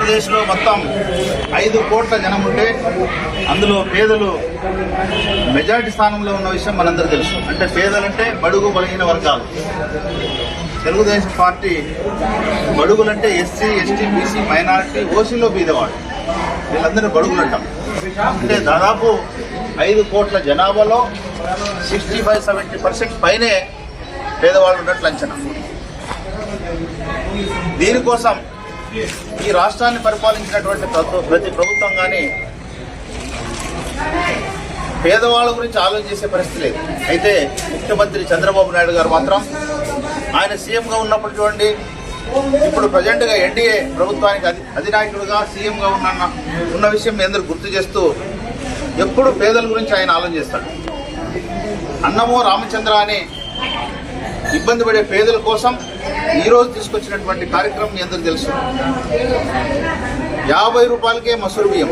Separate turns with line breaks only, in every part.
ఆంధ్రప్రదేశ్లో మొత్తం 5 కోట్ల జనం ఉంటే అందులో పేదలు మెజారిటీ స్థానంలో ఉన్న విషయం మనందరికీ తెలుసు. అంటే పేదలంటే బడుగు బలహీన వర్గాలు. తెలుగుదేశం పార్టీ party SC, ST, BC, minority, ఓసీలో బీదవాడు, వీళ్ళందరూ బడుగులు అంటాం. అంటే దాదాపు 5 కోట్ల జనాభాలో 65-70% పైనే పేదవాళ్ళు ఉన్నట్లు అంచనా. దీనికోసం ఈ రాష్ట్రాన్ని పరిపాలించినటువంటి ప్రతి ప్రభుత్వం కానీ పేదవాళ్ళ గురించి ఆలోచించే పరిస్థితి లేదు. అయితే ముఖ్యమంత్రి చంద్రబాబు నాయుడు గారు మాత్రం ఆయన సీఎంగా ఉన్నప్పుడు చూడండి, ఇప్పుడు ప్రజెంట్గా ఎన్డీఏ ప్రభుత్వానికి అధినాయకుడుగా సీఎంగా ఉన్న విషయం మీ అందరూ గుర్తు చేస్తూ ఎప్పుడు పేదల గురించి ఆయన ఆలోచిస్తాడు. అన్నమో రామచంద్ర అని ఇబ్బంది పడే పేదల కోసం ఈరోజు తీసుకొచ్చినటువంటి కార్యక్రమం మీ అందరికీ తెలుసు. 50 రూపాయలకే మసూరు బియ్యం.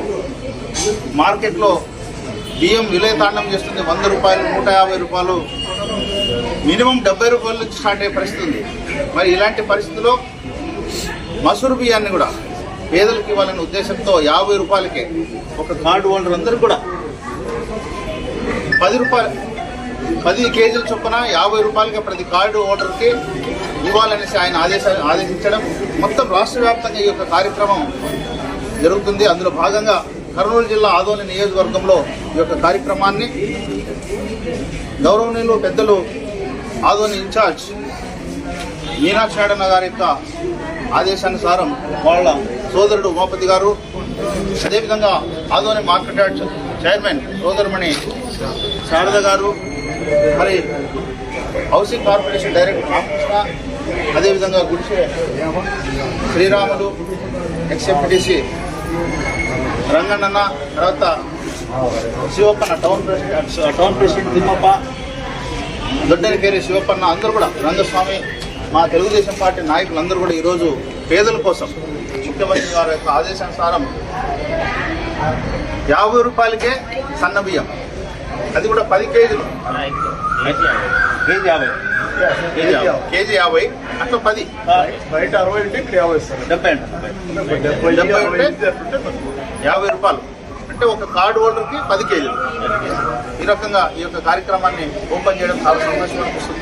మార్కెట్లో బియ్యం విలయతాండం చేస్తుంది. 100 రూపాయలు, 150 రూపాయలు, మినిమం 70 రూపాయల నుంచి స్టార్ట్ అయ్యే పరిస్థితి ఉంది. మరి ఇలాంటి పరిస్థితుల్లో మసూరు బియ్యాన్ని కూడా పేదలకు ఇవ్వాలనే ఉద్దేశంతో 50 రూపాయలకే ఒక కార్డు హోల్డర్ అందరూ కూడా 10 కేజీల చొప్పున 50 రూపాయలకి ప్రతి కార్డు హోల్డర్కి ఇవ్వాలనేసి ఆయన ఆదేశించడం. మొత్తం రాష్ట్ర వ్యాప్తంగా ఈ యొక్క కార్యక్రమం జరుగుతుంది. అందులో భాగంగా కర్నూలు జిల్లా ఆదోని నియోజకవర్గంలో ఈ యొక్క కార్యక్రమాన్ని గౌరవనీయులు పెద్దలు ఆదోని ఇన్ఛార్జ్ మీనాక్షి నాయుడు గారి యొక్క ఆదేశానుసారం వాళ్ళ సోదరుడు ఉమాపతి గారు, అదేవిధంగా ఆదోని మార్కెట్ యార్డ్ చైర్మన్ సోదరుమణి శారద గారు, మరి హౌసింగ్ కార్పొరేషన్ డైరెక్టర్ రామకృష్ణ, అదేవిధంగా గుడిసె శ్రీరాములు, ఎక్స్ఎంపీటీసీ రంగన్న, తర్వాత శివప్పన్న, టౌన్ ప్రెసిడెంట్ తిమ్మప్ప, దొడ్డనికేరి శివప్పన్న, అందరూ కూడా రంగస్వామి, మా తెలుగుదేశం పార్టీ నాయకులందరూ కూడా ఈరోజు పేదల కోసం ముఖ్యమంత్రి గారి యొక్క ఆదేశానుసారం 50 రూపాయలకే సన్న బియ్యం, అది కూడా 10 కేజీలు, కేజీ 50, అట్లా 10,
బయట 60 ఉంటే ఇక్కడ 50 ఇస్తారు.
70 ఉంటే 50 రూపాయలు, అంటే ఒక కార్డు హోల్డర్కి 10 కేజీలు. ఈ రకంగా ఈ యొక్క కార్యక్రమాన్ని ఓపెన్ చేయడం చాలా సంతోషం అనిపిస్తుంది.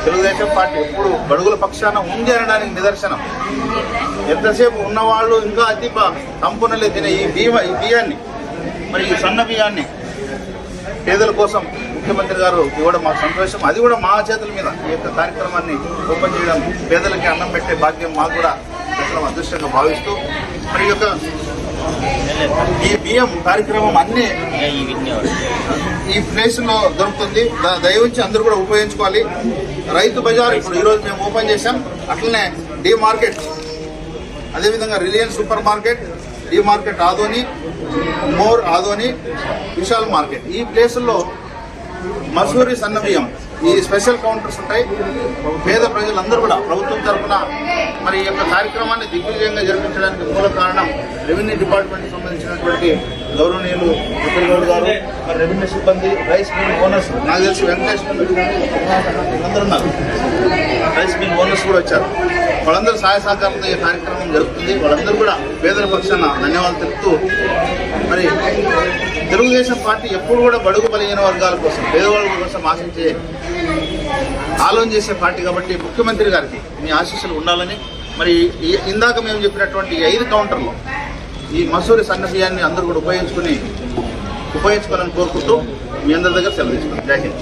తెలుగుదేశం పార్టీ ఎప్పుడు బడుగుల పక్షాన ఉంది అనడానికి నిదర్శనం. ఎంతసేపు ఉన్నవాళ్ళు ఇంకా అతి సంపూర్ణలే తినే ఈ బియ్యాన్ని, మరి ఈ సన్న బియ్యాన్ని పేదల కోసం ముఖ్యమంత్రి గారు ఇవ్వడం మాకు సంతోషం. అది కూడా మా చేతుల మీద ఈ యొక్క కార్యక్రమాన్ని ఓపెన్ చేయడం, పేదలకి అన్నం పెట్టే భాగ్యం మాకు కూడా పెట్టడం అదృష్టంగా భావిస్తూ, మరి యొక్క ఈ బియ్యం కార్యక్రమం అన్నీ ఈ ప్లేస్లో దొరుకుతుంది. దయవుంచి అందరూ కూడా ఉపయోగించుకోవాలి. రైతు బజార్ ఇప్పుడు ఈరోజు మేము ఓపెన్ చేశాం. అట్లనే డి మార్కెట్, అదేవిధంగా Reliance super market, D market Adoni, more Adoni, Vishal market, ఈ ప్లేసుల్లో మసూరి సన్న బియ్యం ఈ స్పెషల్ కౌంటర్స్ ఉంటాయి. పేద ప్రజలందరూ కూడా ప్రభుత్వం తరఫున మరి ఈ యొక్క కార్యక్రమాన్ని దిగ్విజయంగా జరిపించడానికి మూల కారణం రెవెన్యూ డిపార్ట్మెంట్కి సంబంధించినటువంటి గౌరవనీయులు ముఖ్య గౌడ్ గారు, మరి రెవెన్యూ సిబ్బంది, రైస్ మిల్ ఓనర్స్, నాకు తెలిసి వెంకటేష్ అందరూ ఉన్నారు, రైస్ మిల్ ఓనర్స్ కూడా వచ్చారు. వాళ్ళందరూ సహాయ సహకారంతో ఈ కార్యక్రమం జరుగుతుంది. వాళ్ళందరూ కూడా పేదల పక్షాన ధన్యవాదాలు తెలుపుతూ, మరి తెలుగుదేశం పార్టీ ఎప్పుడు కూడా బడుగు బలహీన వర్గాల కోసం, పేదవాళ్ళ కోసం ఆలోచన చేసే పార్టీ కాబట్టి ముఖ్యమంత్రి గారికి మీ ఆశీస్సులు ఉండాలని, మరి ఇందాక మేము చెప్పినటువంటి 5 కౌంటర్లో ఈ మసూరి సన్న బియ్యాన్ని అందరూ కూడా ఉపయోగించుకోవాలని కోరుకుంటూ మీ అందరి దగ్గర సెలవు తీసుకున్నాం. జై హింద్.